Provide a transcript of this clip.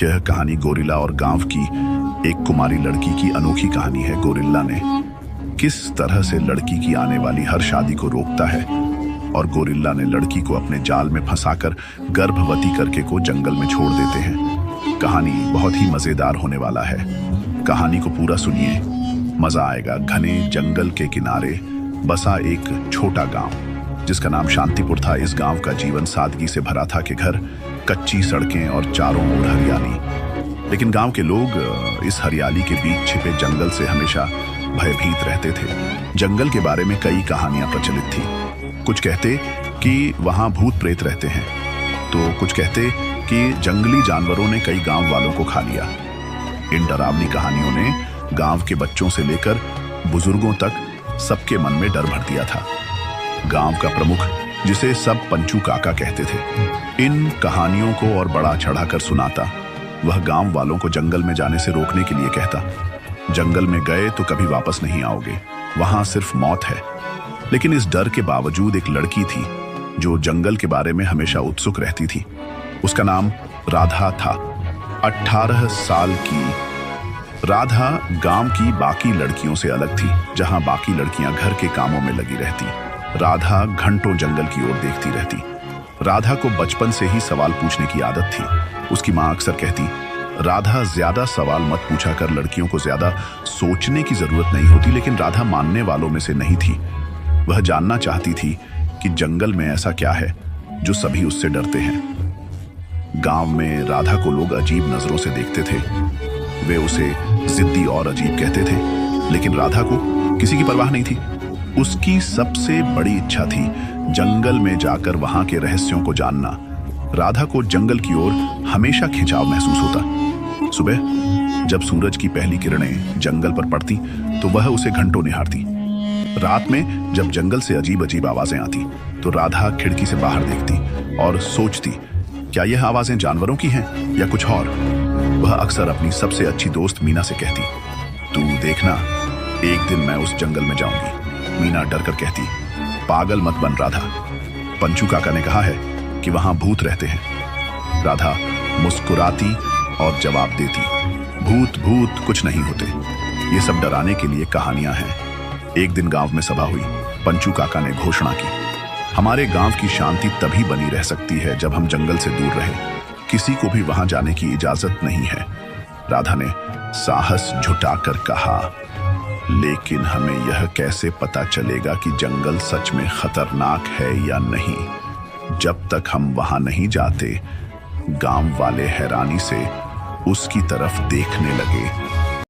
यह कहानी गोरिल्ला और गांव की एक कुमारी लड़की की अनोखी कहानी है। गोरिल्ला ने किस तरह से लड़की की आने वाली हर शादी को रोकता है और गोरिल्ला ने लड़की को अपने जाल में फंसाकर गर्भवती करके को जंगल में छोड़ देते हैं। कहानी बहुत ही मजेदार होने वाला है। कहानी को पूरा सुनिए, मजा आएगा। घने जंगल के किनारे बसा एक छोटा गांव जिसका नाम शांतिपुर था। इस गांव का जीवन सादगी से भरा था कि घर, कच्ची सड़कें और चारों ओर हरियाली। लेकिन गांव के लोग इस हरियाली के बीच छिपे जंगल से हमेशा भयभीत रहते थे। जंगल के बारे में कई कहानियां प्रचलित थी। कुछ कहते कि वहां भूत प्रेत रहते हैं, तो कुछ कहते कि जंगली जानवरों ने कई गांव वालों को खा लिया। इन डरावनी कहानियों ने गांव के बच्चों से लेकर बुजुर्गों तक सबके मन में डर भर दिया था। गांव का प्रमुख, जिसे सब पंचू काका कहते थे, इन कहानियों को और बड़ा चढ़ाकर सुनाता। वह गांव वालों को जंगल में जाने से रोकने के लिए कहता, जंगल में गए तो कभी वापस नहीं आओगे, वहां सिर्फ मौत है। लेकिन इस डर के बावजूद एक लड़की थी जो जंगल के बारे में हमेशा उत्सुक रहती थी। उसका नाम राधा था। 18 साल की राधा गांव की बाकी लड़कियों से अलग थी। जहां बाकी लड़कियां घर के कामों में लगी रहती, राधा घंटों जंगल की ओर देखती रहती। राधा को बचपन से ही सवाल पूछने की आदत थी। उसकी माँ अक्सर कहती, राधा ज्यादा सवाल मत पूछा कर, लड़कियों को ज्यादा सोचने की जरूरत नहीं होती। लेकिन राधा मानने वालों में से नहीं थी। वह जानना चाहती थी कि जंगल में ऐसा क्या है जो सभी उससे डरते हैं। गांव में राधा को लोग अजीब नजरों से देखते थे। वे उसे जिद्दी और अजीब कहते थे, लेकिन राधा को किसी की परवाह नहीं थी। उसकी सबसे बड़ी इच्छा थी जंगल में जाकर वहां के रहस्यों को जानना। राधा को जंगल की ओर हमेशा खिंचाव महसूस होता। सुबह जब सूरज की पहली किरणें जंगल पर पड़ती तो वह उसे घंटों निहारती। रात में जब जंगल से अजीब अजीब आवाजें आती तो राधा खिड़की से बाहर देखती और सोचती, क्या यह आवाजें जानवरों की हैं या कुछ और। वह अक्सर अपनी सबसे अच्छी दोस्त मीना से कहती, तू देखना, एक दिन मैं उस जंगल में जाऊंगी। मीना डर कर कहती, पागल मत बन राधा, पंचू काका ने कहा है कि वहां भूत रहते हैं। राधा मुस्कुराती और जवाब देती, भूत भूत कुछ नहीं होते, ये सब डराने के लिए कहानियां हैं। एक दिन गांव में सभा हुई। पंचू काका ने घोषणा की, हमारे गांव की शांति तभी बनी रह सकती है जब हम जंगल से दूर रहे। किसी को भी वहां जाने की इजाजत नहीं है। राधा ने साहस जुटाकर कहा, लेकिन हमें यह कैसे पता चलेगा कि जंगल सच में खतरनाक है या नहीं। जब तक हम वहां नहीं जाते। गांव वाले हैरानी से उसकी तरफ देखने लगे।